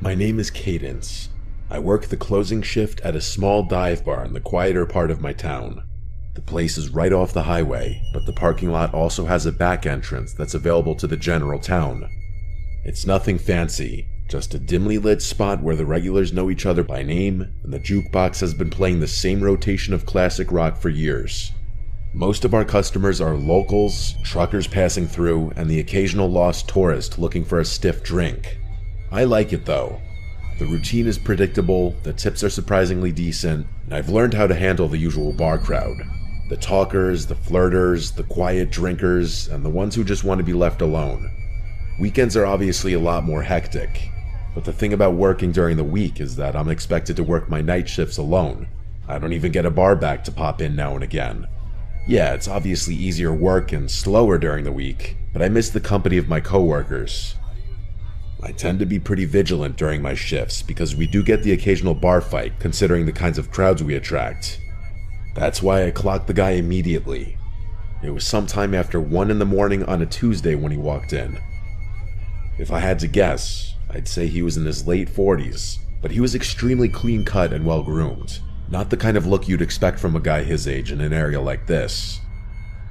My name is Cadence. I work the closing shift at a small dive bar in the quieter part of my town. The place is right off the highway, but the parking lot also has a back entrance that's available to the general town. It's nothing fancy, just a dimly lit spot where the regulars know each other by name, and the jukebox has been playing the same rotation of classic rock for years. Most of our customers are locals, truckers passing through, and the occasional lost tourist looking for a stiff drink. I like it though. The routine is predictable, the tips are surprisingly decent, and I've learned how to handle the usual bar crowd. The talkers, the flirters, the quiet drinkers, and the ones who just want to be left alone. Weekends are obviously a lot more hectic, but the thing about working during the week is that I'm expected to work my night shifts alone. I don't even get a bar back to pop in now and again. Yeah, it's obviously easier work and slower during the week, but I miss the company of my coworkers. I tend to be pretty vigilant during my shifts because we do get the occasional bar fight considering the kinds of crowds we attract. That's why I clocked the guy immediately. It was sometime after 1 in the morning on a Tuesday when he walked in. If I had to guess, I'd say he was in his late 40s, but he was extremely clean cut and well groomed. Not the kind of look you'd expect from a guy his age in an area like this.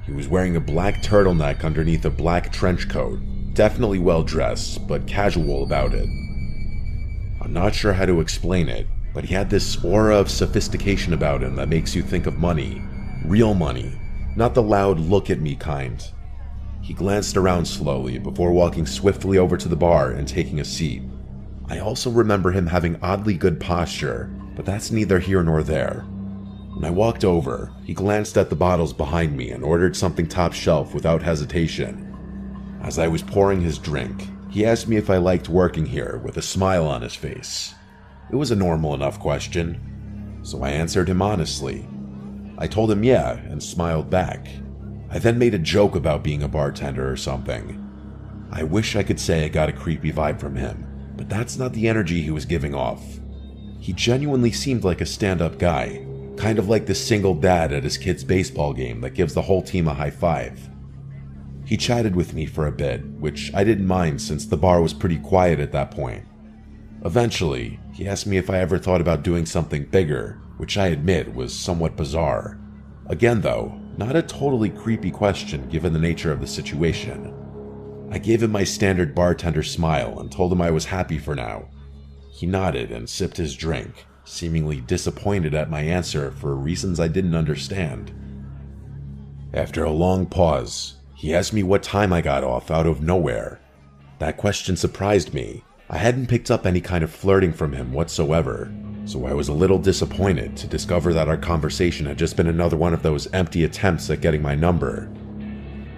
He was wearing a black turtleneck underneath a black trench coat. Definitely well dressed, but casual about it. I'm not sure how to explain it, but he had this aura of sophistication about him that makes you think of money. Real money, not the loud look at me kind. He glanced around slowly before walking swiftly over to the bar and taking a seat. I also remember him having oddly good posture, but that's neither here nor there. When I walked over, he glanced at the bottles behind me and ordered something top shelf without hesitation. As I was pouring his drink, he asked me if I liked working here with a smile on his face. It was a normal enough question, so I answered him honestly. I told him yeah and smiled back. I then made a joke about being a bartender or something. I wish I could say I got a creepy vibe from him, but that's not the energy he was giving off. He genuinely seemed like a stand-up guy, kind of like the single dad at his kid's baseball game that gives the whole team a high five. He chatted with me for a bit, which I didn't mind since the bar was pretty quiet at that point. Eventually, he asked me if I ever thought about doing something bigger, which I admit was somewhat bizarre. Again though, not a totally creepy question given the nature of the situation. I gave him my standard bartender smile and told him I was happy for now. He nodded and sipped his drink, seemingly disappointed at my answer for reasons I didn't understand. After a long pause, he asked me what time I got off out of nowhere. That question surprised me. I hadn't picked up any kind of flirting from him whatsoever, so I was a little disappointed to discover that our conversation had just been another one of those empty attempts at getting my number.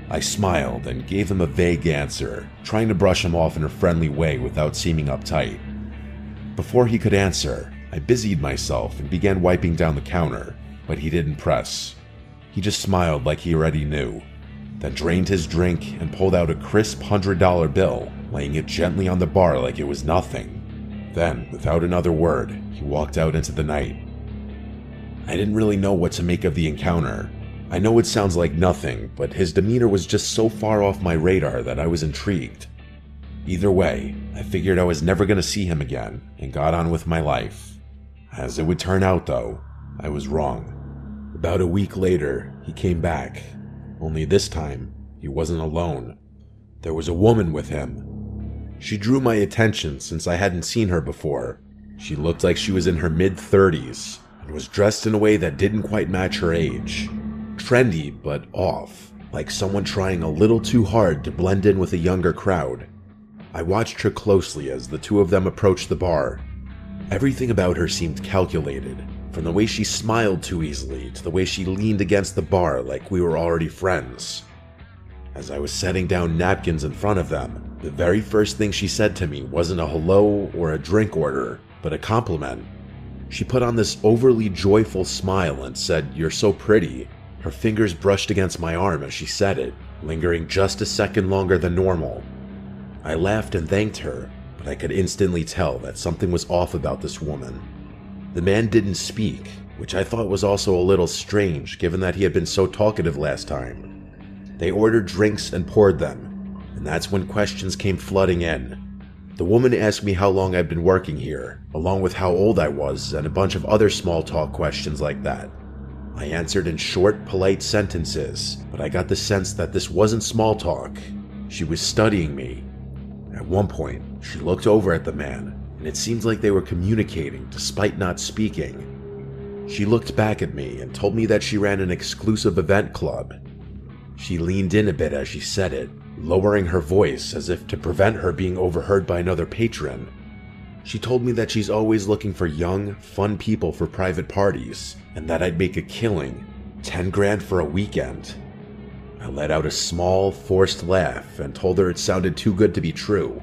I smiled and gave him a vague answer, trying to brush him off in a friendly way without seeming uptight. Before he could answer, I busied myself and began wiping down the counter, but he didn't press. He just smiled like he already knew, then drained his drink and pulled out a crisp $100 bill, laying it gently on the bar like it was nothing. Then, without another word, he walked out into the night. I didn't really know what to make of the encounter. I know it sounds like nothing, but his demeanor was just so far off my radar that I was intrigued. Either way, I figured I was never going to see him again and got on with my life. As it would turn out though, I was wrong. About a week later, he came back. Only this time, he wasn't alone. There was a woman with him. She drew my attention since I hadn't seen her before. She looked like she was in her mid-30s and was dressed in a way that didn't quite match her age. Trendy, but off, like someone trying a little too hard to blend in with a younger crowd. I watched her closely as the two of them approached the bar. Everything about her seemed calculated, from the way she smiled too easily to the way she leaned against the bar like we were already friends. As I was setting down napkins in front of them, the very first thing she said to me wasn't a hello or a drink order, but a compliment. She put on this overly joyful smile and said, "You're so pretty." Her fingers brushed against my arm as she said it, lingering just a second longer than normal. I laughed and thanked her, but I could instantly tell that something was off about this woman. The man didn't speak, which I thought was also a little strange given that he had been so talkative last time. They ordered drinks and poured them, and that's when questions came flooding in. The woman asked me how long I'd been working here, along with how old I was and a bunch of other small talk questions like that. I answered in short, polite sentences, but I got the sense that this wasn't small talk. She was studying me. At one point, she looked over at the man, and it seemed like they were communicating despite not speaking. She looked back at me and told me that she ran an exclusive event club. She leaned in a bit as she said it, lowering her voice as if to prevent her being overheard by another patron. She told me that she's always looking for young, fun people for private parties, and that I'd make a killing, 10 grand for a weekend. I let out a small, forced laugh and told her it sounded too good to be true.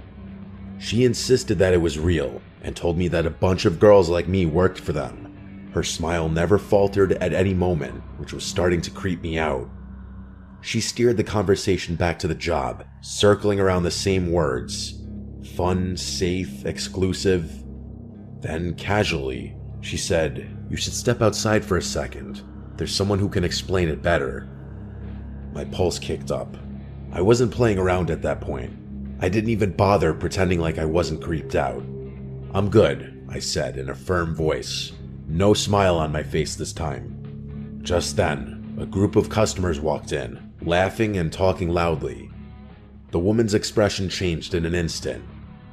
She insisted that it was real, and told me that a bunch of girls like me worked for them. Her smile never faltered at any moment, which was starting to creep me out. She steered the conversation back to the job, circling around the same words. Fun, safe, exclusive. Then, casually, she said, "You should step outside for a second. There's someone who can explain it better." My pulse kicked up. I wasn't playing around at that point. I didn't even bother pretending like I wasn't creeped out. "I'm good," I said in a firm voice. No smile on my face this time. Just then, a group of customers walked in, laughing and talking loudly. The woman's expression changed in an instant,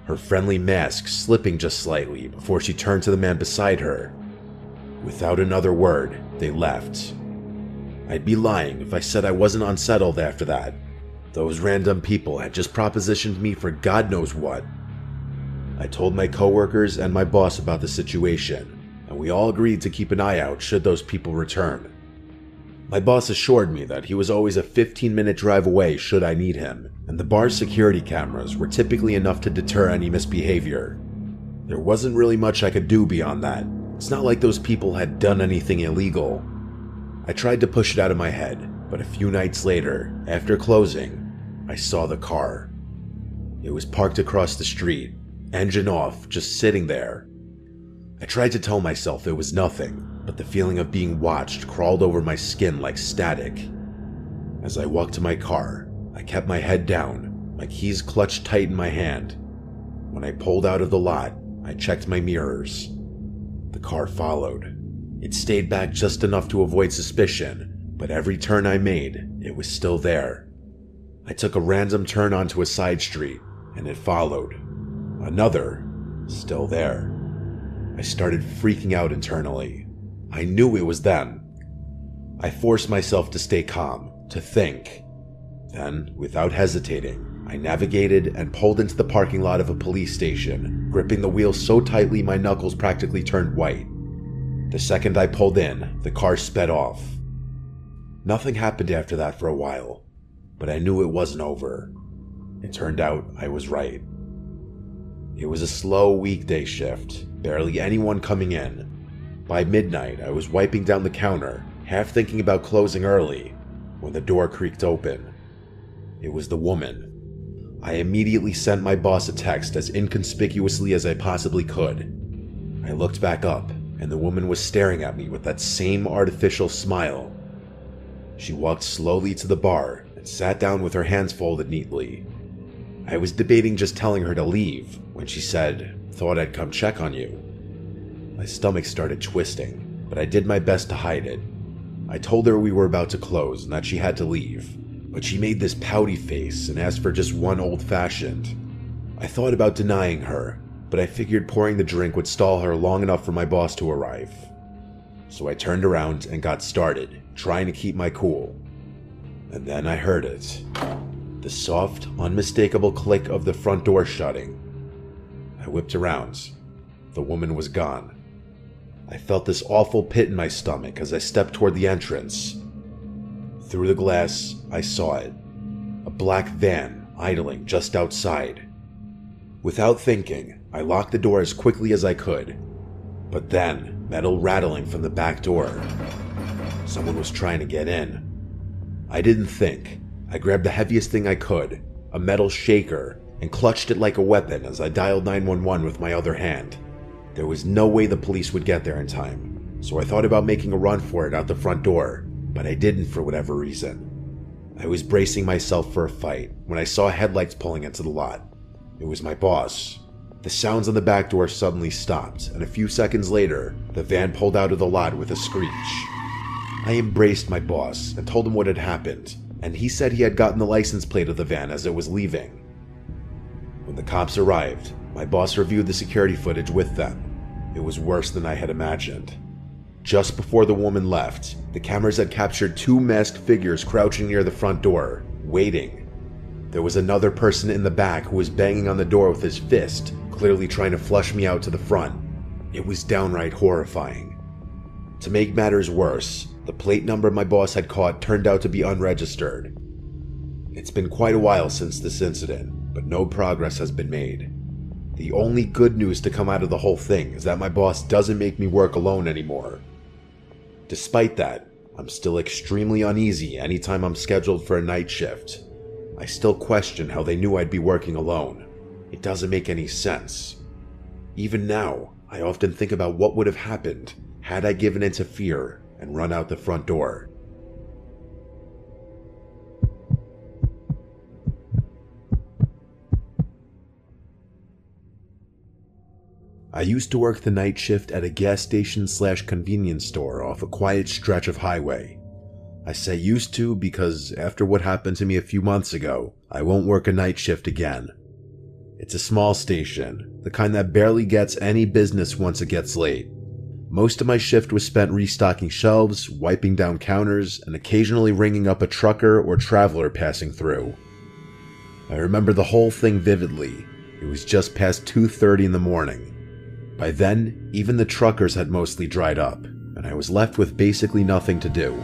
her friendly mask slipping just slightly before she turned to the man beside her. Without another word, they left. I'd be lying if I said I wasn't unsettled after that. Those random people had just propositioned me for God knows what. I told my coworkers and my boss about the situation, and we all agreed to keep an eye out should those people return. My boss assured me that he was always a 15-minute drive away should I need him, and the bar's security cameras were typically enough to deter any misbehavior. There wasn't really much I could do beyond that. It's not like those people had done anything illegal. I tried to push it out of my head, but a few nights later, after closing, I saw the car. It was parked across the street, engine off, just sitting there. I tried to tell myself it was nothing, but the feeling of being watched crawled over my skin like static. As I walked to my car, I kept my head down, my keys clutched tight in my hand. When I pulled out of the lot, I checked my mirrors. The car followed. It stayed back just enough to avoid suspicion, but every turn I made, it was still there. I took a random turn onto a side street, and it followed. Another, still there. I started freaking out internally. I knew it was them. I forced myself to stay calm, to think. Then, without hesitating, I navigated and pulled into the parking lot of a police station, gripping the wheel so tightly my knuckles practically turned white. The second I pulled in, the car sped off. Nothing happened after that for a while, but I knew it wasn't over. It turned out I was right. It was a slow weekday shift, barely anyone coming in. By midnight, I was wiping down the counter, half thinking about closing early, when the door creaked open. It was the woman. I immediately sent my boss a text as inconspicuously as I possibly could. I looked back up, and the woman was staring at me with that same artificial smile. She walked slowly to the bar and sat down with her hands folded neatly. I was debating just telling her to leave when she said, "Thought I'd come check on you." My stomach started twisting, but I did my best to hide it. I told her we were about to close and that she had to leave, but she made this pouty face and asked for just one old-fashioned. I thought about denying her, but I figured pouring the drink would stall her long enough for my boss to arrive. So I turned around and got started, trying to keep my cool. And then I heard it. The soft, unmistakable click of the front door shutting. I whipped around. The woman was gone. I felt this awful pit in my stomach as I stepped toward the entrance. Through the glass, I saw it. A black van idling just outside. Without thinking, I locked the door as quickly as I could. But then, metal rattling from the back door. Someone was trying to get in. I didn't think. I grabbed the heaviest thing I could, a metal shaker, and clutched it like a weapon as I dialed 911 with my other hand. There was no way the police would get there in time, so I thought about making a run for it out the front door, but I didn't for whatever reason. I was bracing myself for a fight when I saw headlights pulling into the lot. It was my boss. The sounds on the back door suddenly stopped, and a few seconds later, the van pulled out of the lot with a screech. I embraced my boss and told him what had happened, and he said he had gotten the license plate of the van as it was leaving. When the cops arrived, my boss reviewed the security footage with them. It was worse than I had imagined. Just before the woman left, the cameras had captured 2 masked figures crouching near the front door, waiting. There was another person in the back who was banging on the door with his fist, clearly trying to flush me out to the front. It was downright horrifying. To make matters worse, the plate number my boss had caught turned out to be unregistered. It's been quite a while since this incident, but no progress has been made. The only good news to come out of the whole thing is that my boss doesn't make me work alone anymore. Despite that, I'm still extremely uneasy anytime I'm scheduled for a night shift. I still question how they knew I'd be working alone. It doesn't make any sense. Even now, I often think about what would have happened had I given in to fear and run out the front door. I used to work the night shift at a gas station / convenience store off a quiet stretch of highway. I say used to because after what happened to me a few months ago, I won't work a night shift again. It's a small station, the kind that barely gets any business once it gets late. Most of my shift was spent restocking shelves, wiping down counters, and occasionally ringing up a trucker or traveler passing through. I remember the whole thing vividly. It was just past 2:30 in the morning. By then, even the truckers had mostly dried up, and I was left with basically nothing to do.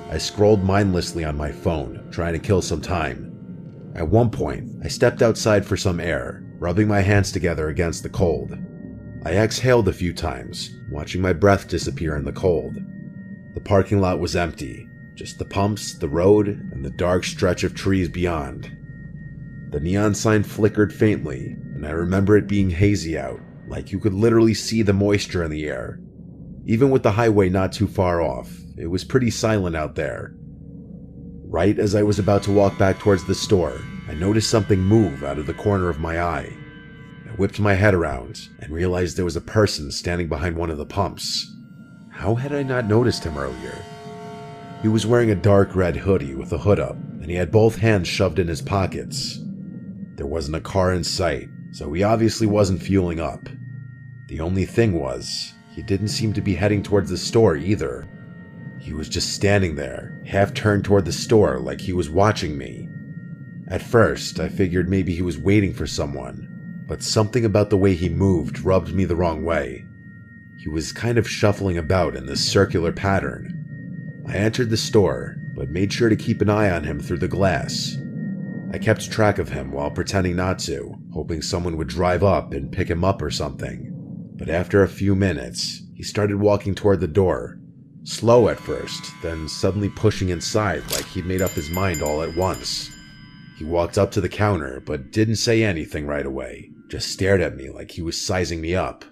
I scrolled mindlessly on my phone, trying to kill some time. At one point, I stepped outside for some air, rubbing my hands together against the cold. I exhaled a few times, watching my breath disappear in the cold. The parking lot was empty, just the pumps, the road, and the dark stretch of trees beyond. The neon sign flickered faintly, and I remember it being hazy out, like you could literally see the moisture in the air. Even with the highway not too far off, it was pretty silent out there. Right as I was about to walk back towards the store, I noticed something move out of the corner of my eye. I whipped my head around and realized there was a person standing behind one of the pumps. How had I not noticed him earlier? He was wearing a dark red hoodie with a hood up, and he had both hands shoved in his pockets. There wasn't a car in sight, so he obviously wasn't fueling up. The only thing was, he didn't seem to be heading towards the store either. He was just standing there, half turned toward the store like he was watching me. At first, I figured maybe he was waiting for someone, but something about the way he moved rubbed me the wrong way. He was kind of shuffling about in this circular pattern. I entered the store, but made sure to keep an eye on him through the glass. I kept track of him while pretending not to, hoping someone would drive up and pick him up or something. But after a few minutes, he started walking toward the door, slow at first, then suddenly pushing inside like he'd made up his mind all at once. He walked up to the counter, but didn't say anything right away, just stared at me like he was sizing me up.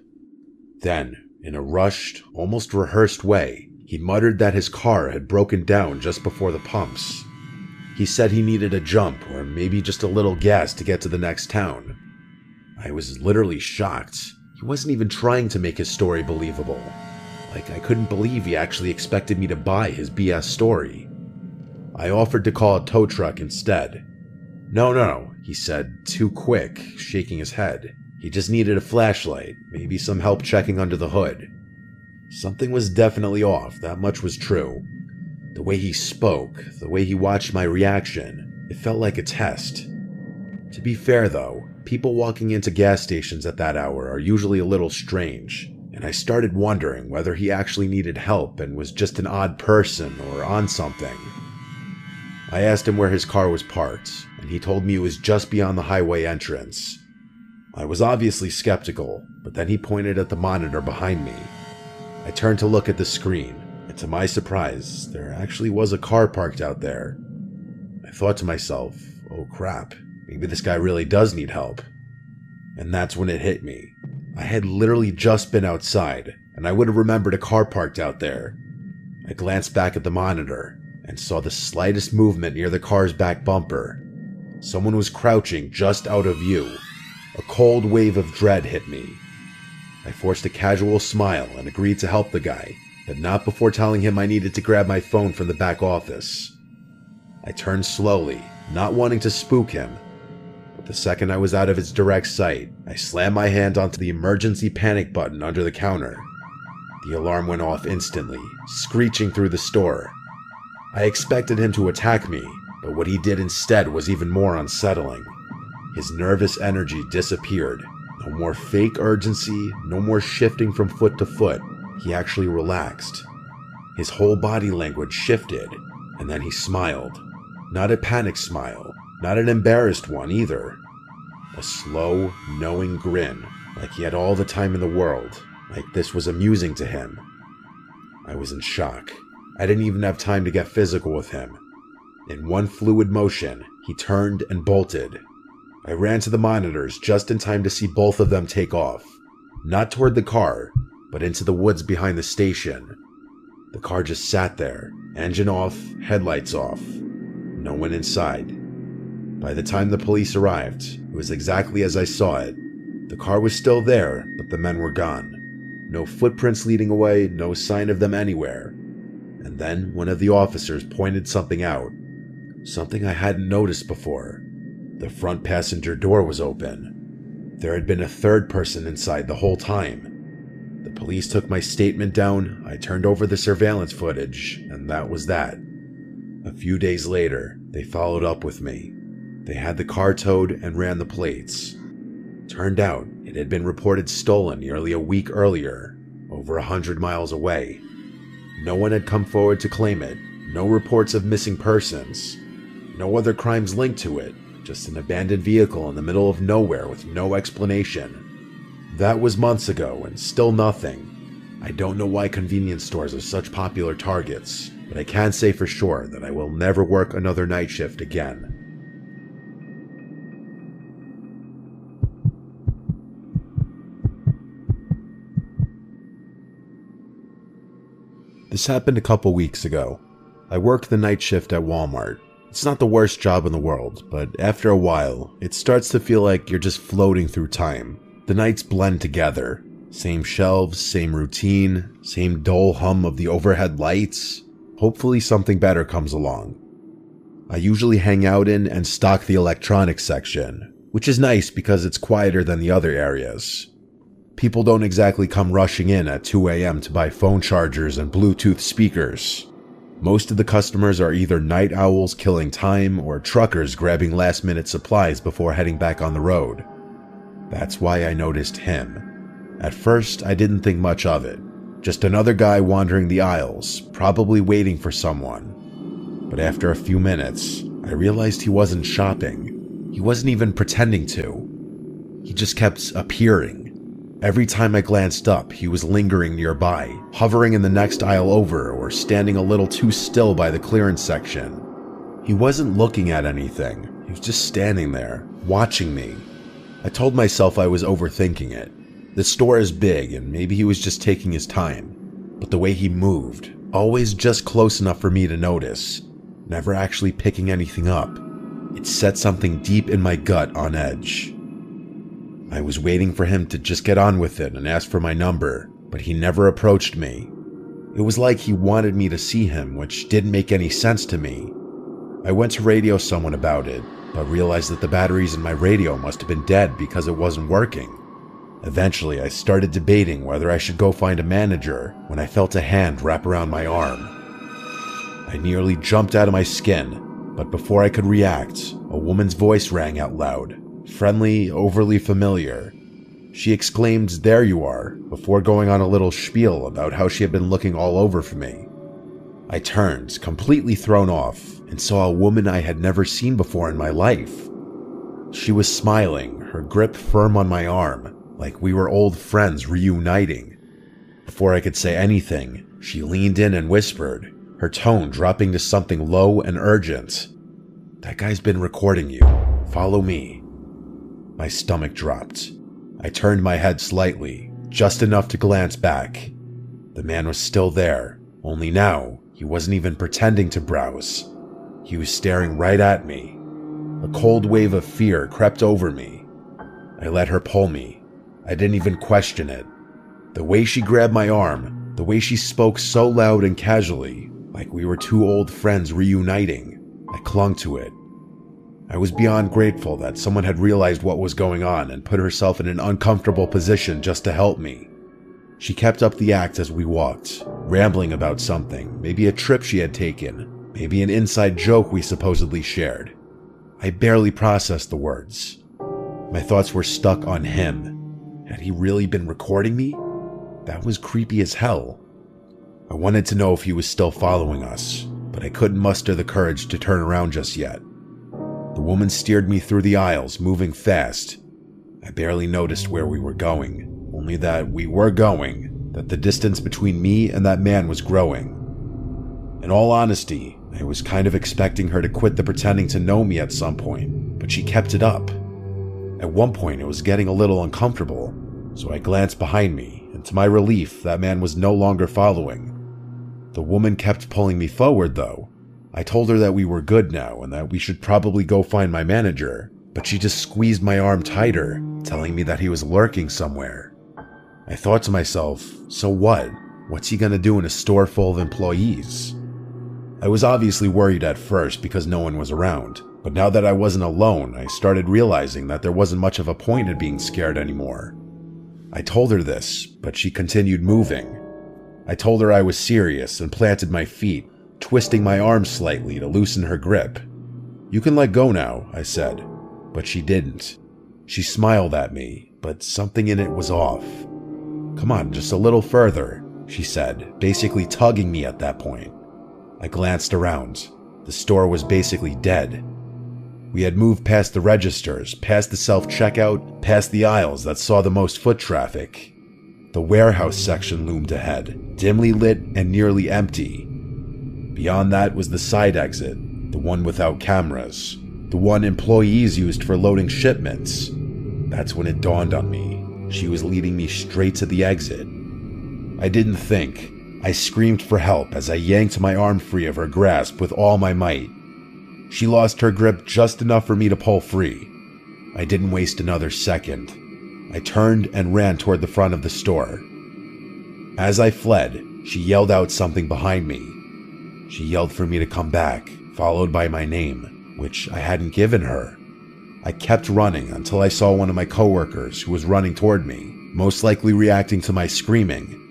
Then, in a rushed, almost rehearsed way, he muttered that his car had broken down just before the pumps. He said he needed a jump or maybe just a little gas to get to the next town. I was literally shocked. He wasn't even trying to make his story believable. Like, I couldn't believe he actually expected me to buy his BS story. I offered to call a tow truck instead. No, he said, too quick, shaking his head. He just needed a flashlight, maybe some help checking under the hood. Something was definitely off, that much was true. The way he spoke, the way he watched my reaction, it felt like a test. To be fair though, people walking into gas stations at that hour are usually a little strange, and I started wondering whether he actually needed help and was just an odd person or on something. I asked him where his car was parked, and he told me it was just beyond the highway entrance. I was obviously skeptical, but then he pointed at the monitor behind me. I turned to look at the screen, and to my surprise, there actually was a car parked out there. I thought to myself, oh crap, maybe this guy really does need help. And that's when it hit me. I had literally just been outside, and I would have remembered a car parked out there. I glanced back at the monitor, and saw the slightest movement near the car's back bumper. Someone was crouching just out of view, A cold wave of dread hit me. I forced a casual smile and agreed to help the guy, but not before telling him I needed to grab my phone from the back office. I turned slowly, not wanting to spook him, but the second I was out of his direct sight, I slammed my hand onto the emergency panic button under the counter. The alarm went off instantly, screeching through the store. I expected him to attack me, but what he did instead was even more unsettling. His nervous energy disappeared. No more fake urgency, no more shifting from foot to foot. He actually relaxed. His whole body language shifted, and then he smiled. Not a panic smile, not an embarrassed one either. A slow, knowing grin, like he had all the time in the world, like this was amusing to him. I was in shock. I didn't even have time to get physical with him. In one fluid motion, he turned and bolted. I ran to the monitors just in time to see both of them take off. Not toward the car, but into the woods behind the station. The car just sat there, engine off, headlights off. No one inside. By the time the police arrived, it was exactly as I saw it. The car was still there, but the men were gone. No footprints leading away, no sign of them anywhere. And then one of the officers pointed something out. Something I hadn't noticed before. The front passenger door was open. There had been a third person inside the whole time. The police took my statement down, I turned over the surveillance footage, and that was that. A few days later, they followed up with me. They had the car towed and ran the plates. Turned out, it had been reported stolen nearly a week earlier, over 100 miles away. No one had come forward to claim it, no reports of missing persons, no other crimes linked to it, just an abandoned vehicle in the middle of nowhere with no explanation. That was months ago and still nothing. I don't know why convenience stores are such popular targets, but I can say for sure that I will never work another night shift again. This happened a couple weeks ago. I worked the night shift at Walmart. It's not the worst job in the world, but after a while, it starts to feel like you're just floating through time. The nights blend together. Same shelves, same routine, same dull hum of the overhead lights. Hopefully something better comes along. I usually hang out in and stock the electronics section, which is nice because it's quieter than the other areas. People don't exactly come rushing in at 2 a.m. to buy phone chargers and Bluetooth speakers. Most of the customers are either night owls killing time or truckers grabbing last-minute supplies before heading back on the road. That's why I noticed him. At first, I didn't think much of it. Just another guy wandering the aisles, probably waiting for someone. But after a few minutes, I realized he wasn't shopping. He wasn't even pretending to. He just kept appearing. Every time I glanced up, he was lingering nearby, hovering in the next aisle over or standing a little too still by the clearance section. He wasn't looking at anything. He was just standing there, watching me. I told myself I was overthinking it. The store is big and maybe he was just taking his time. But the way he moved, always just close enough for me to notice, never actually picking anything up, it set something deep in my gut on edge. I was waiting for him to just get on with it and ask for my number, but he never approached me. It was like he wanted me to see him, which didn't make any sense to me. I went to radio someone about it, but realized that the batteries in my radio must have been dead because it wasn't working. Eventually, I started debating whether I should go find a manager when I felt a hand wrap around my arm. I nearly jumped out of my skin, but before I could react, a woman's voice rang out loud. Friendly, overly familiar. She exclaimed, "There you are," before going on a little spiel about how she had been looking all over for me. I turned, completely thrown off, and saw a woman I had never seen before in my life. She was smiling, her grip firm on my arm, like we were old friends reuniting. Before I could say anything, she leaned in and whispered, her tone dropping to something low and urgent. "That guy's been recording you. Follow me." My stomach dropped. I turned my head slightly, just enough to glance back. The man was still there, only now he wasn't even pretending to browse. He was staring right at me. A cold wave of fear crept over me. I let her pull me. I didn't even question it. The way she grabbed my arm, the way she spoke so loud and casually, like we were two old friends reuniting, I clung to it. I was beyond grateful that someone had realized what was going on and put herself in an uncomfortable position just to help me. She kept up the act as we walked, rambling about something, maybe a trip she had taken, maybe an inside joke we supposedly shared. I barely processed the words. My thoughts were stuck on him. Had he really been recording me? That was creepy as hell. I wanted to know if he was still following us, but I couldn't muster the courage to turn around just yet. The woman steered me through the aisles, moving fast. I barely noticed where we were going, only that we were going, that the distance between me and that man was growing. In all honesty, I was kind of expecting her to quit the pretending to know me at some point, but she kept it up. At one point, it was getting a little uncomfortable, so I glanced behind me, and to my relief, that man was no longer following. The woman kept pulling me forward, though. I told her that we were good now and that we should probably go find my manager, but she just squeezed my arm tighter, telling me that he was lurking somewhere. I thought to myself, so what? What's he gonna do in a store full of employees? I was obviously worried at first because no one was around, but now that I wasn't alone, I started realizing that there wasn't much of a point in being scared anymore. I told her this, but she continued moving. I told her I was serious and planted my feet, twisting my arm slightly to loosen her grip. "You can let go now," I said, but she didn't. She smiled at me, but something in it was off. "Come on, just a little further," she said, basically tugging me at that point. I glanced around. The store was basically dead. We had moved past the registers, past the self-checkout, past the aisles that saw the most foot traffic. The warehouse section loomed ahead, dimly lit and nearly empty. Beyond that was the side exit, the one without cameras, the one employees used for loading shipments. That's when it dawned on me. She was leading me straight to the exit. I didn't think. I screamed for help as I yanked my arm free of her grasp with all my might. She lost her grip just enough for me to pull free. I didn't waste another second. I turned and ran toward the front of the store. As I fled, she yelled out something behind me. She yelled for me to come back, followed by my name, which I hadn't given her. I kept running until I saw one of my coworkers who was running toward me, most likely reacting to my screaming.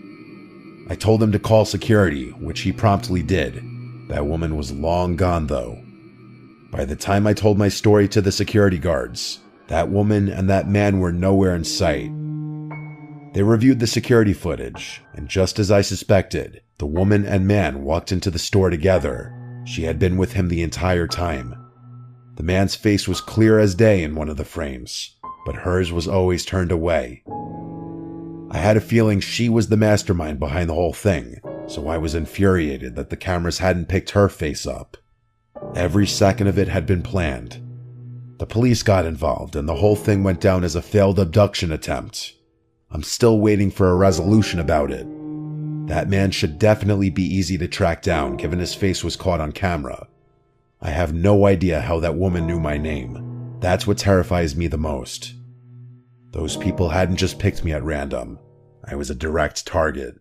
I told him to call security, which he promptly did. That woman was long gone, though. By the time I told my story to the security guards, that woman and that man were nowhere in sight. They reviewed the security footage, and just as I suspected, the woman and man walked into the store together. She had been with him the entire time. The man's face was clear as day in one of the frames, but hers was always turned away. I had a feeling she was the mastermind behind the whole thing, so I was infuriated that the cameras hadn't picked her face up. Every second of it had been planned. The police got involved, and the whole thing went down as a failed abduction attempt. I'm still waiting for a resolution about it. That man should definitely be easy to track down, given his face was caught on camera. I have no idea how that woman knew my name. That's what terrifies me the most. Those people hadn't just picked me at random. I was a direct target.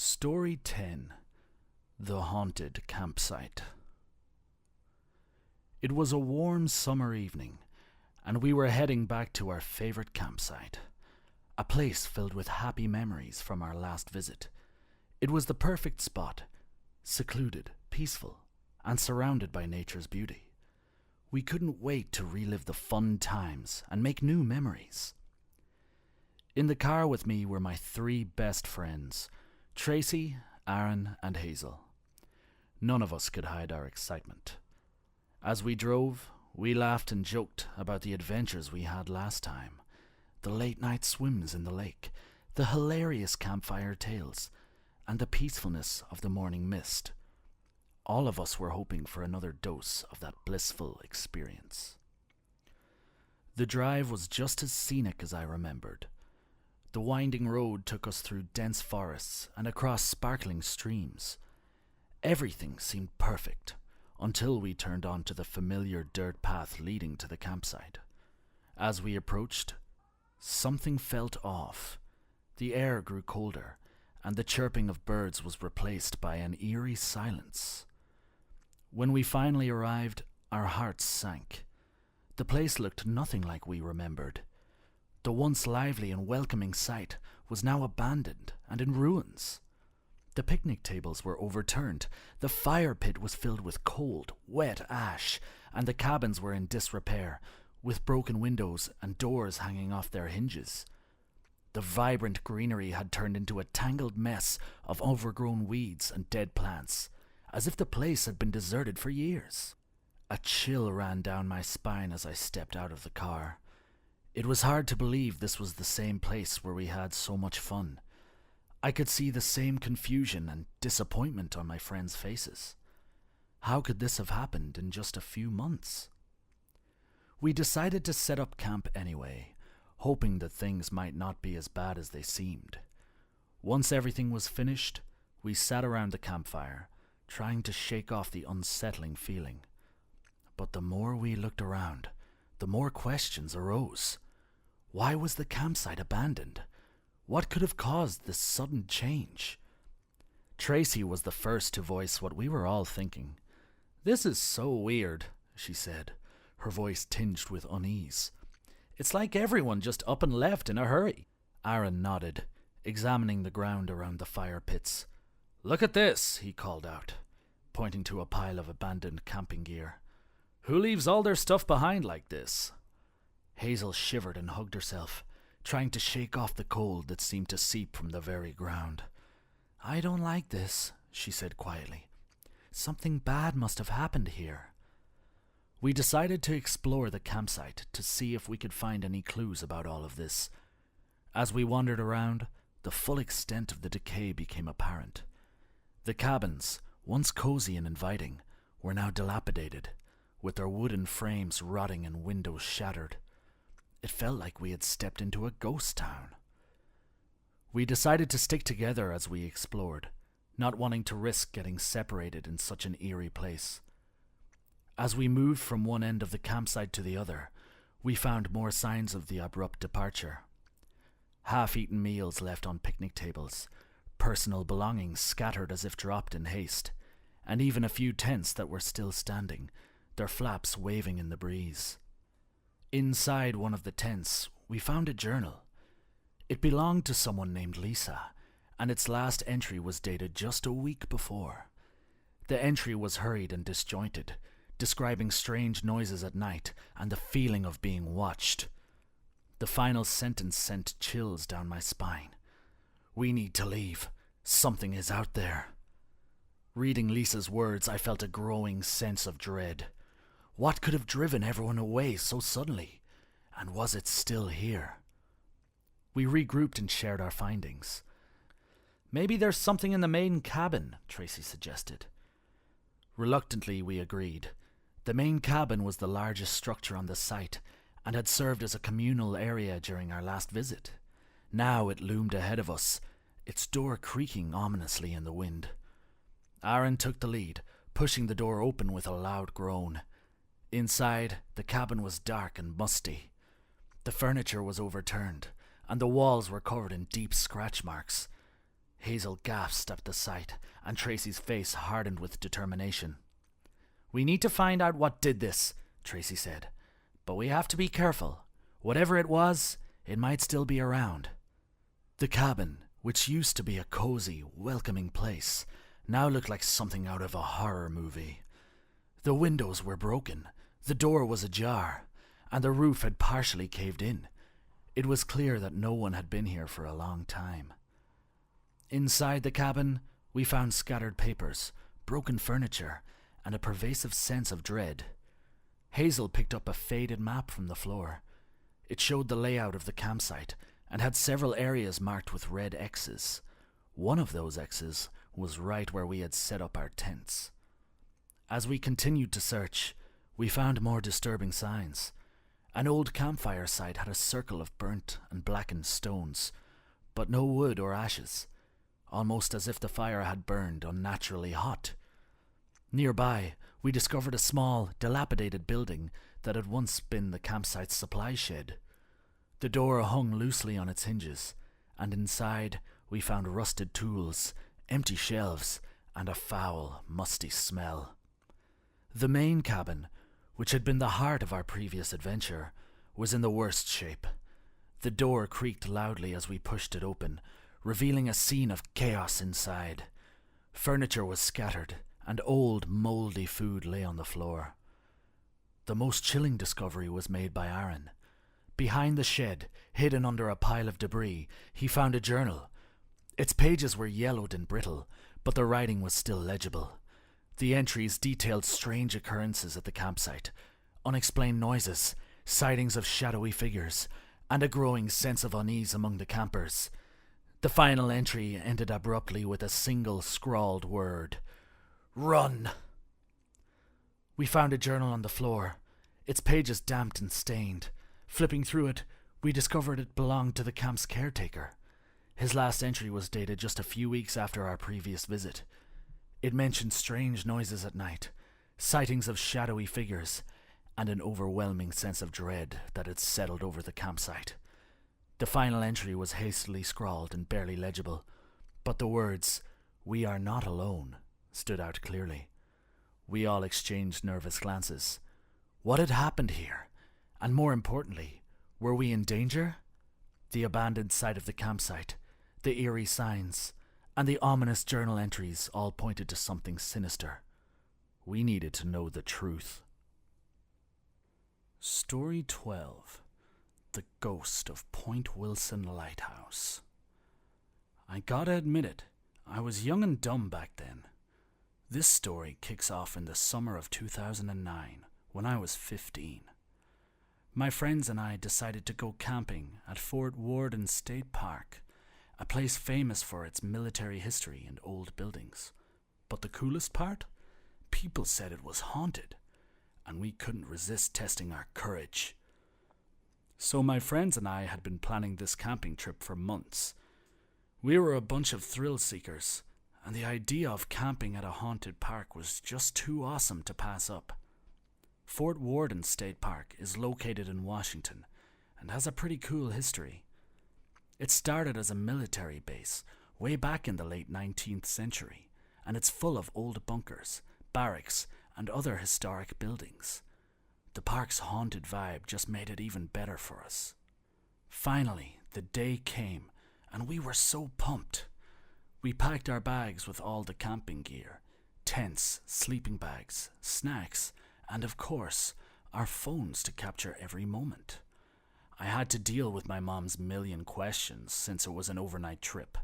Story 10: The Haunted Campsite. It was a warm summer evening, and we were heading back to our favorite campsite, a place filled with happy memories from our last visit. It was the perfect spot, secluded, peaceful, and surrounded by nature's beauty. We couldn't wait to relive the fun times and make new memories. In the car with me were my 3 best friends, Tracy, Aaron, and Hazel. None of us could hide our excitement. As we drove, we laughed and joked about the adventures we had last time, the late-night swims in the lake, the hilarious campfire tales, and the peacefulness of the morning mist. All of us were hoping for another dose of that blissful experience. The drive was just as scenic as I remembered. The winding road took us through dense forests and across sparkling streams. Everything seemed perfect until we turned onto the familiar dirt path leading to the campsite. As we approached, something felt off. The air grew colder, and the chirping of birds was replaced by an eerie silence. When we finally arrived, our hearts sank. The place looked nothing like we remembered. The once lively and welcoming site was now abandoned and in ruins. The picnic tables were overturned, the fire pit was filled with cold, wet ash, and the cabins were in disrepair, with broken windows and doors hanging off their hinges. The vibrant greenery had turned into a tangled mess of overgrown weeds and dead plants, as if the place had been deserted for years. A chill ran down my spine as I stepped out of the car. It was hard to believe this was the same place where we had so much fun. I could see the same confusion and disappointment on my friends' faces. How could this have happened in just a few months? We decided to set up camp anyway, hoping that things might not be as bad as they seemed. Once everything was finished, we sat around the campfire, trying to shake off the unsettling feeling. But the more we looked around, the more questions arose. Why was the campsite abandoned? What could have caused this sudden change? Tracy was the first to voice what we were all thinking. "This is so weird," she said, her voice tinged with unease. "It's like everyone just up and left in a hurry." Aaron nodded, examining the ground around the fire pits. "Look at this," he called out, pointing to a pile of abandoned camping gear. "Who leaves all their stuff behind like this?" Hazel shivered and hugged herself, trying to shake off the cold that seemed to seep from the very ground. "I don't like this," she said quietly. "Something bad must have happened here." We decided to explore the campsite to see if we could find any clues about all of this. As we wandered around, the full extent of the decay became apparent. The cabins, once cozy and inviting, were now dilapidated, with their wooden frames rotting and windows shattered. It felt like we had stepped into a ghost town. We decided to stick together as we explored, not wanting to risk getting separated in such an eerie place. As we moved from one end of the campsite to the other, we found more signs of the abrupt departure. Half-eaten meals left on picnic tables, personal belongings scattered as if dropped in haste, and even a few tents that were still standing, their flaps waving in the breeze. Inside one of the tents, we found a journal. It belonged to someone named Lisa, and its last entry was dated just a week before. The entry was hurried and disjointed, describing strange noises at night and the feeling of being watched. The final sentence sent chills down my spine. "We need to leave. Something is out there." Reading Lisa's words, I felt a growing sense of dread. What could have driven everyone away so suddenly? And was it still here? We regrouped and shared our findings. "Maybe there's something in the main cabin," Tracy suggested. Reluctantly, we agreed. The main cabin was the largest structure on the site and had served as a communal area during our last visit. Now it loomed ahead of us, its door creaking ominously in the wind. Aaron took the lead, pushing the door open with a loud groan. Inside, the cabin was dark and musty. The furniture was overturned, and the walls were covered in deep scratch marks. Hazel gasped at the sight, and Tracy's face hardened with determination. "We need to find out what did this," Tracy said. "But we have to be careful. Whatever it was, it might still be around." The cabin, which used to be a cozy, welcoming place, now looked like something out of a horror movie. The windows were broken, the door was ajar, and the roof had partially caved in. It was clear that no one had been here for a long time. Inside the cabin, we found scattered papers, broken furniture, and a pervasive sense of dread. Hazel picked up a faded map from the floor. It showed the layout of the campsite and had several areas marked with red X's. One of those X's was right where we had set up our tents. As we continued to search, we found more disturbing signs. An old campfire site had a circle of burnt and blackened stones, but no wood or ashes, almost as if the fire had burned unnaturally hot. Nearby, we discovered a small, dilapidated building that had once been the campsite's supply shed. The door hung loosely on its hinges, and inside we found rusted tools, empty shelves, and a foul, musty smell. The main cabin, which had been the heart of our previous adventure, was in the worst shape. The door creaked loudly as we pushed it open, revealing a scene of chaos inside. Furniture was scattered, and old, mouldy food lay on the floor. The most chilling discovery was made by Aaron. Behind the shed, hidden under a pile of debris, he found a journal. Its pages were yellowed and brittle, but the writing was still legible. The entries detailed strange occurrences at the campsite, unexplained noises, sightings of shadowy figures, and a growing sense of unease among the campers. The final entry ended abruptly with a single scrawled word: "Run!" We found a journal on the floor, its pages damped and stained. Flipping through it, we discovered it belonged to the camp's caretaker. His last entry was dated just a few weeks after our previous visit. It mentioned strange noises at night, sightings of shadowy figures, and an overwhelming sense of dread that had settled over the campsite. The final entry was hastily scrawled and barely legible, but the words, "We are not alone," stood out clearly. We all exchanged nervous glances. What had happened here? And more importantly, were we in danger? The abandoned site of the campsite, the eerie signs, and the ominous journal entries all pointed to something sinister. We needed to know the truth. Story 12. The Ghost of Point Wilson Lighthouse. I gotta admit it, I was young and dumb back then. This story kicks off in the summer of 2009, when I was 15. My friends and I decided to go camping at Fort Worden State Park, a place famous for its military history and old buildings. But the coolest part? People said it was haunted, and we couldn't resist testing our courage. So my friends and I had been planning this camping trip for months. We were a bunch of thrill seekers, and the idea of camping at a haunted park was just too awesome to pass up. Fort Worden State Park is located in Washington and has a pretty cool history. It started as a military base way back in the late 19th century, and it's full of old bunkers, barracks, and other historic buildings. The park's haunted vibe just made it even better for us. Finally, the day came, and we were so pumped. We packed our bags with all the camping gear, tents, sleeping bags, snacks, and of course, our phones to capture every moment. I had to deal with my mom's million questions since it was an overnight trip.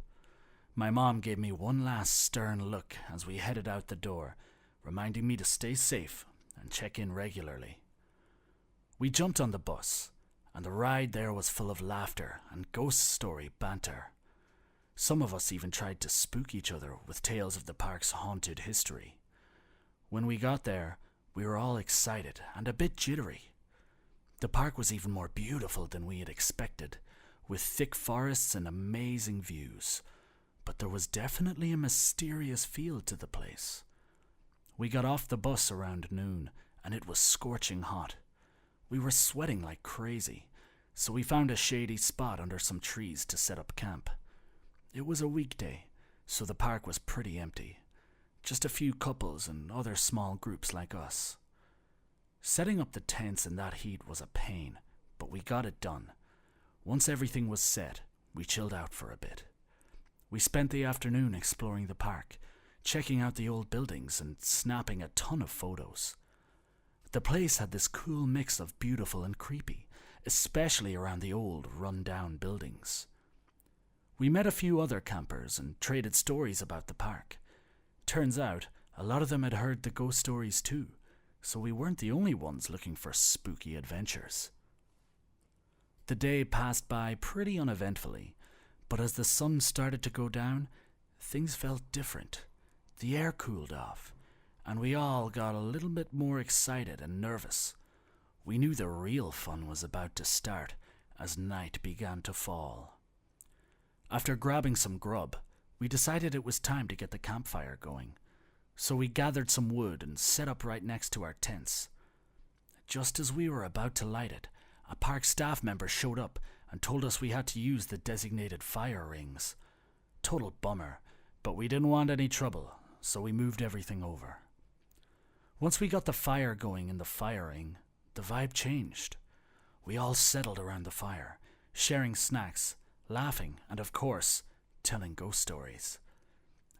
My mom gave me one last stern look as we headed out the door, reminding me to stay safe and check in regularly. We jumped on the bus, and the ride there was full of laughter and ghost story banter. Some of us even tried to spook each other with tales of the park's haunted history. When we got there, we were all excited and a bit jittery. The park was even more beautiful than we had expected, with thick forests and amazing views. But there was definitely a mysterious feel to the place. We got off the bus around noon, and it was scorching hot. We were sweating like crazy, so we found a shady spot under some trees to set up camp. It was a weekday, so the park was pretty empty. Just a few couples and other small groups like us. Setting up the tents in that heat was a pain, but we got it done. Once everything was set, we chilled out for a bit. We spent the afternoon exploring the park, checking out the old buildings and snapping a ton of photos. The place had this cool mix of beautiful and creepy, especially around the old, run-down buildings. We met a few other campers and traded stories about the park. Turns out, a lot of them had heard the ghost stories too, so we weren't the only ones looking for spooky adventures. The day passed by pretty uneventfully, but as the sun started to go down, things felt different. The air cooled off, and we all got a little bit more excited and nervous. We knew the real fun was about to start as night began to fall. After grabbing some grub, we decided it was time to get the campfire going, so we gathered some wood and set up right next to our tents. Just as we were about to light it, a park staff member showed up and told us we had to use the designated fire rings. Total bummer, but we didn't want any trouble, so we moved everything over. Once we got the fire going in the fire ring, the vibe changed. We all settled around the fire, sharing snacks, laughing, and of course, telling ghost stories.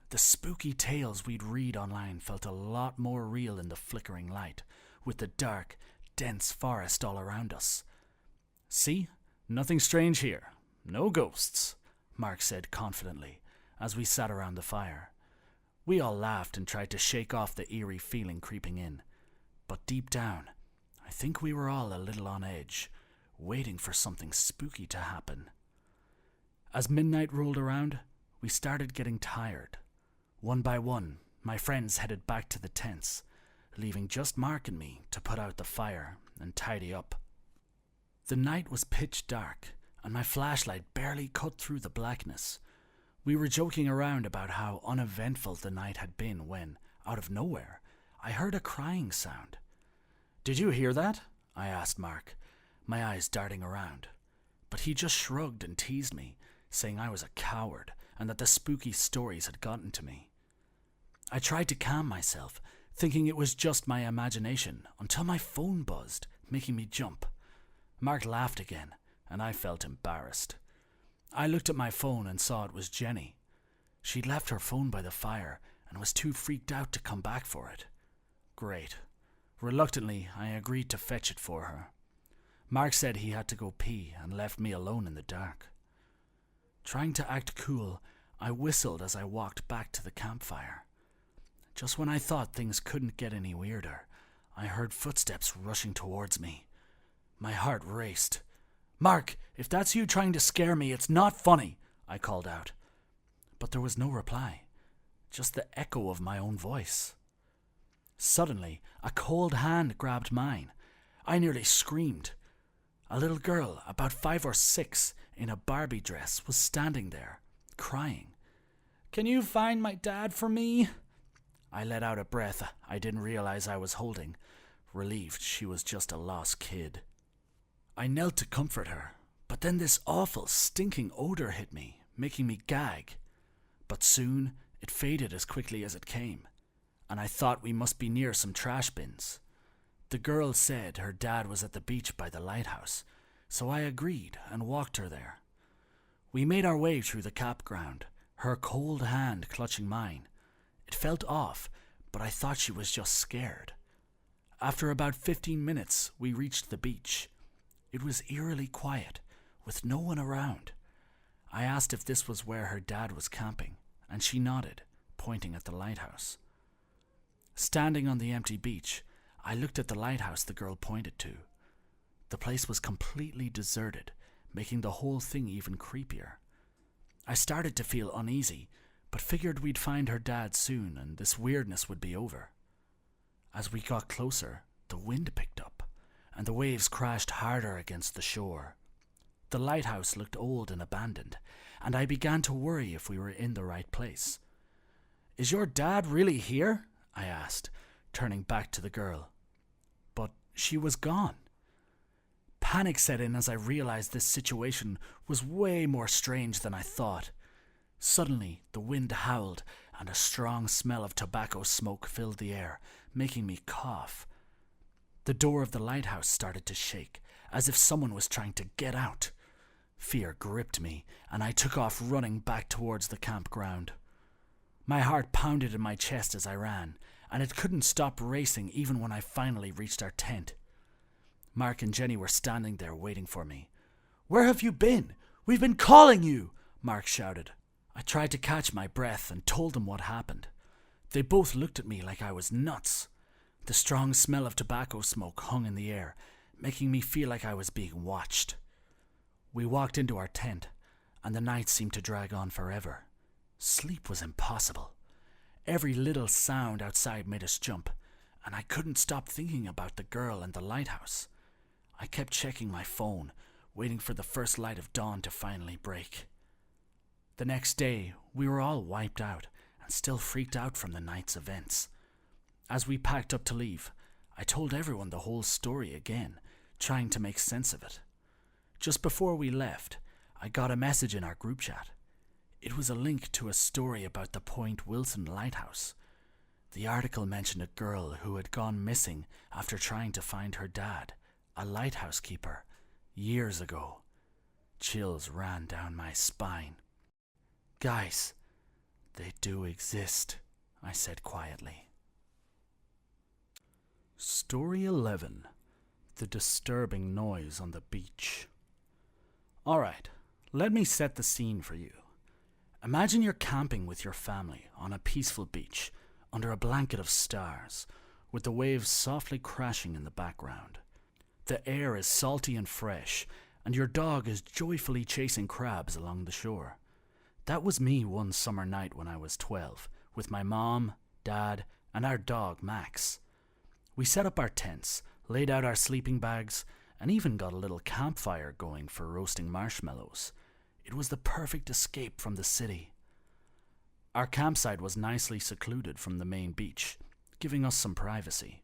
The spooky tales we'd read online felt a lot more real in the flickering light, with the dark, dense forest all around us. "See? Nothing strange here. No ghosts," Mark said confidently, as we sat around the fire. We all laughed and tried to shake off the eerie feeling creeping in. But deep down, I think we were all a little on edge, waiting for something spooky to happen. As midnight rolled around, we started getting tired. One by one, my friends headed back to the tents, leaving just Mark and me to put out the fire and tidy up. The night was pitch dark, and my flashlight barely cut through the blackness. We were joking around about how uneventful the night had been when, out of nowhere, I heard a crying sound. "Did you hear that?" I asked Mark, my eyes darting around. But he just shrugged and teased me, saying I was a coward and that the spooky stories had gotten to me. I tried to calm myself, thinking it was just my imagination, until my phone buzzed, making me jump. Mark laughed again, and I felt embarrassed. I looked at my phone and saw it was Jenny. She'd left her phone by the fire and was too freaked out to come back for it. Great. Reluctantly, I agreed to fetch it for her. Mark said he had to go pee and left me alone in the dark. Trying to act cool, I whistled as I walked back to the campfire. Just when I thought things couldn't get any weirder, I heard footsteps rushing towards me. My heart raced. "Mark, if that's you trying to scare me, it's not funny," I called out. But there was no reply, just the echo of my own voice. Suddenly, a cold hand grabbed mine. I nearly screamed. A little girl, about 5 or 6, in a Barbie dress, was standing there, crying. "Can you find my dad for me?" I let out a breath I didn't realize I was holding, relieved she was just a lost kid. I knelt to comfort her, but then this awful, stinking odor hit me, making me gag. But soon, it faded as quickly as it came, and I thought we must be near some trash bins. The girl said her dad was at the beach by the lighthouse, so I agreed and walked her there. We made our way through the campground, her cold hand clutching mine. It felt off, but I thought she was just scared. After about 15 minutes, we reached the beach. It was eerily quiet, with no one around. I asked if this was where her dad was camping, and she nodded, pointing at the lighthouse. Standing on the empty beach, I looked at the lighthouse the girl pointed to. The place was completely deserted, making the whole thing even creepier. I started to feel uneasy, but figured we'd find her dad soon and this weirdness would be over. As we got closer, the wind picked up, and the waves crashed harder against the shore. The lighthouse looked old and abandoned, and I began to worry if we were in the right place. "Is your dad really here?" I asked, turning back to the girl. But she was gone. Panic set in as I realized this situation was way more strange than I thought. Suddenly, the wind howled, and a strong smell of tobacco smoke filled the air, making me cough. The door of the lighthouse started to shake, as if someone was trying to get out. Fear gripped me, and I took off running back towards the campground. My heart pounded in my chest as I ran, and it couldn't stop racing even when I finally reached our tent. Mark and Jenny were standing there waiting for me. "Where have you been? We've been calling you!" Mark shouted. I tried to catch my breath and told them what happened. They both looked at me like I was nuts. The strong smell of tobacco smoke hung in the air, making me feel like I was being watched. We walked into our tent, and the night seemed to drag on forever. Sleep was impossible. Every little sound outside made us jump, and I couldn't stop thinking about the girl and the lighthouse. I kept checking my phone, waiting for the first light of dawn to finally break. The next day, we were all wiped out and still freaked out from the night's events. As we packed up to leave, I told everyone the whole story again, trying to make sense of it. Just before we left, I got a message in our group chat. It was a link to a story about the Point Wilson lighthouse. The article mentioned a girl who had gone missing after trying to find her dad, a lighthouse keeper, years ago. Chills ran down my spine. "Guys, they do exist," I said quietly. Story 11. The disturbing noise on the beach. Alright, let me set the scene for you. Imagine you're camping with your family on a peaceful beach under a blanket of stars, with the waves softly crashing in the background. The air is salty and fresh, and your dog is joyfully chasing crabs along the shore. That was me one summer night when I was 12, with my mom, dad, and our dog Max. We set up our tents, laid out our sleeping bags, and even got a little campfire going for roasting marshmallows. It was the perfect escape from the city. Our campsite was nicely secluded from the main beach, giving us some privacy.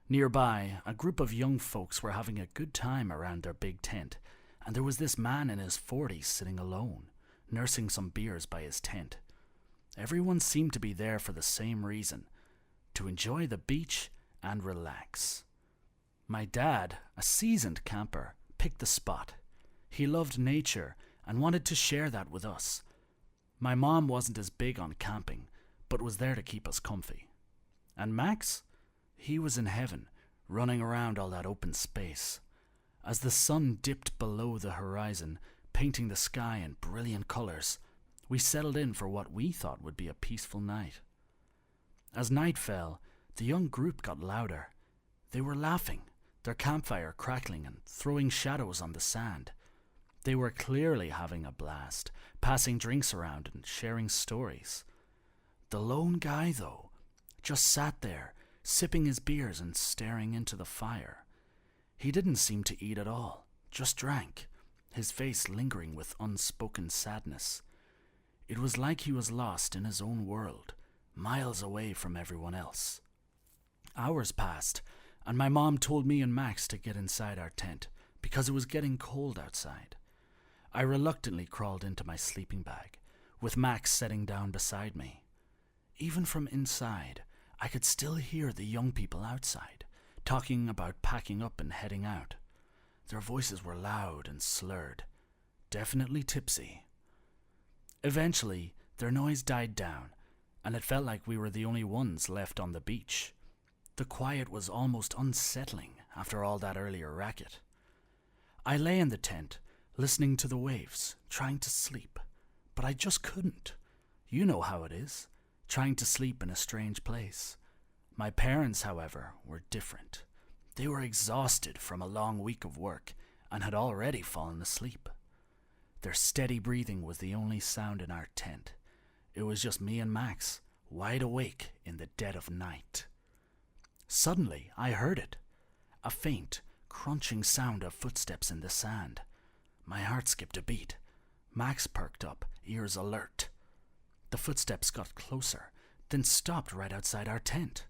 Nearby, a group of young folks were having a good time around their big tent, and there was this man in his 40s sitting alone, nursing some beers by his tent. Everyone seemed to be there for the same reason, to enjoy the beach and relax. My dad, a seasoned camper, picked the spot. He loved nature and wanted to share that with us. My mom wasn't as big on camping, but was there to keep us comfy. And Max? He was in heaven, running around all that open space. As the sun dipped below the horizon, painting the sky in brilliant colours, we settled in for what we thought would be a peaceful night. As night fell, the young group got louder. They were laughing, their campfire crackling and throwing shadows on the sand. They were clearly having a blast, passing drinks around and sharing stories. The lone guy, though, just sat there, sipping his beers and staring into the fire. He didn't seem to eat at all, just drank, his face lingering with unspoken sadness. It was like he was lost in his own world, miles away from everyone else. Hours passed, and my mom told me and Max to get inside our tent because it was getting cold outside. I reluctantly crawled into my sleeping bag, with Max sitting down beside me. Even from inside, I could still hear the young people outside, talking about packing up and heading out. Their voices were loud and slurred, definitely tipsy. Eventually, their noise died down, and it felt like we were the only ones left on the beach. The quiet was almost unsettling after all that earlier racket. I lay in the tent, listening to the waves, trying to sleep, but I just couldn't. You know how it is, trying to sleep in a strange place. My parents, however, were different. They were exhausted from a long week of work and had already fallen asleep. Their steady breathing was the only sound in our tent. It was just me and Max, wide awake in the dead of night. Suddenly, I heard it. A faint, crunching sound of footsteps in the sand. My heart skipped a beat. Max perked up, ears alert. The footsteps got closer, then stopped right outside our tent.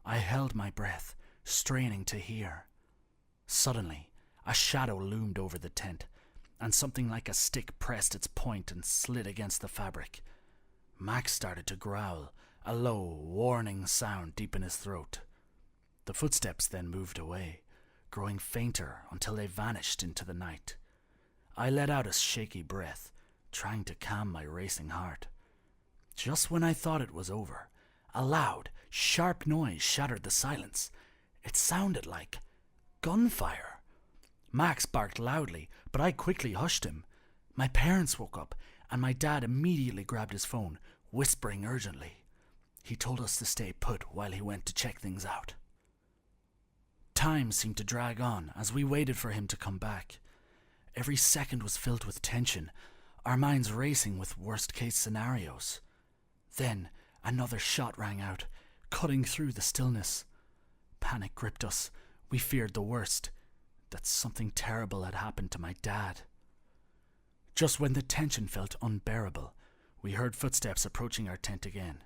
I held my breath, straining to hear. Suddenly, a shadow loomed over the tent, and something like a stick pressed its point and slid against the fabric. Max started to growl, a low, warning sound deep in his throat. The footsteps then moved away, growing fainter until they vanished into the night. I let out a shaky breath, trying to calm my racing heart. Just when I thought it was over, a loud, sharp noise shattered the silence. It sounded like gunfire. Max barked loudly, but I quickly hushed him. My parents woke up, and my dad immediately grabbed his phone, whispering urgently. He told us to stay put while he went to check things out. Time seemed to drag on as we waited for him to come back. Every second was filled with tension, our minds racing with worst-case scenarios. Then another shot rang out, cutting through the stillness. Panic gripped us. We feared the worst, that something terrible had happened to my dad. Just when the tension felt unbearable, we heard footsteps approaching our tent again.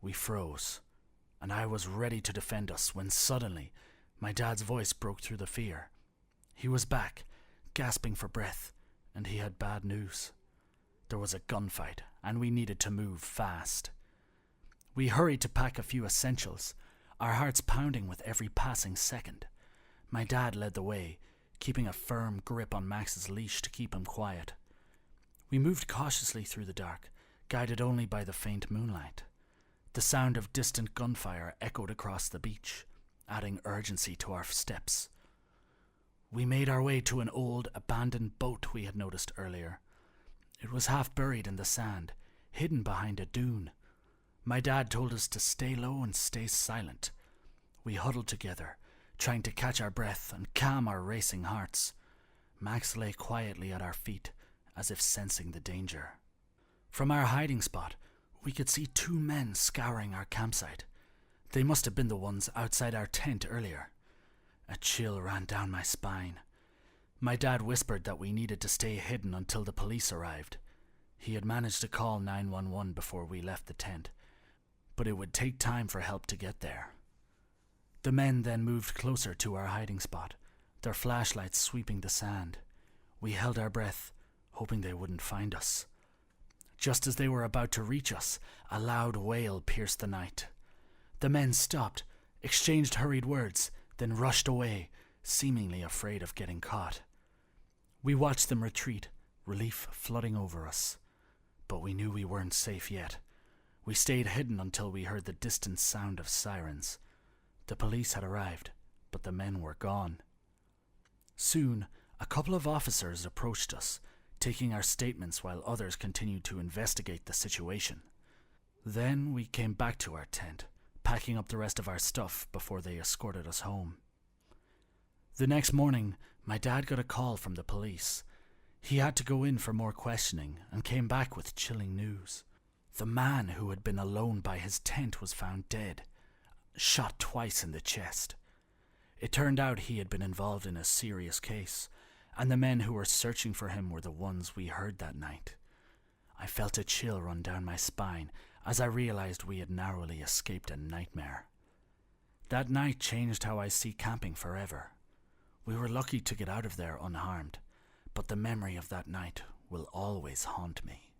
We froze, and I was ready to defend us when suddenly my dad's voice broke through the fear. He was back, gasping for breath, and he had bad news. There was a gunfight, and we needed to move fast. We hurried to pack a few essentials, our hearts pounding with every passing second. My dad led the way, keeping a firm grip on Max's leash to keep him quiet. We moved cautiously through the dark, guided only by the faint moonlight. The sound of distant gunfire echoed across the beach, adding urgency to our steps. We made our way to an old, abandoned boat we had noticed earlier. It was half buried in the sand, hidden behind a dune. My dad told us to stay low and stay silent. We huddled together, trying to catch our breath and calm our racing hearts. Max lay quietly at our feet, as if sensing the danger. From our hiding spot, we could see two men scouring our campsite. They must have been the ones outside our tent earlier. A chill ran down my spine. My dad whispered that we needed to stay hidden until the police arrived. He had managed to call 911 before we left the tent, but it would take time for help to get there. The men then moved closer to our hiding spot, their flashlights sweeping the sand. We held our breath, hoping they wouldn't find us. Just as they were about to reach us, a loud wail pierced the night. The men stopped, exchanged hurried words, then rushed away, seemingly afraid of getting caught. We watched them retreat, relief flooding over us. But we knew we weren't safe yet. We stayed hidden until we heard the distant sound of sirens. The police had arrived, but the men were gone. Soon, a couple of officers approached us, taking our statements while others continued to investigate the situation. Then we came back to our tent, packing up the rest of our stuff before they escorted us home. The next morning, my dad got a call from the police. He had to go in for more questioning and came back with chilling news. The man who had been alone by his tent was found dead, shot twice in the chest. It turned out he had been involved in a serious case, and the men who were searching for him were the ones we heard that night. I felt a chill run down my spine as I realized we had narrowly escaped a nightmare. That night changed how I see camping forever. We were lucky to get out of there unharmed, but the memory of that night will always haunt me.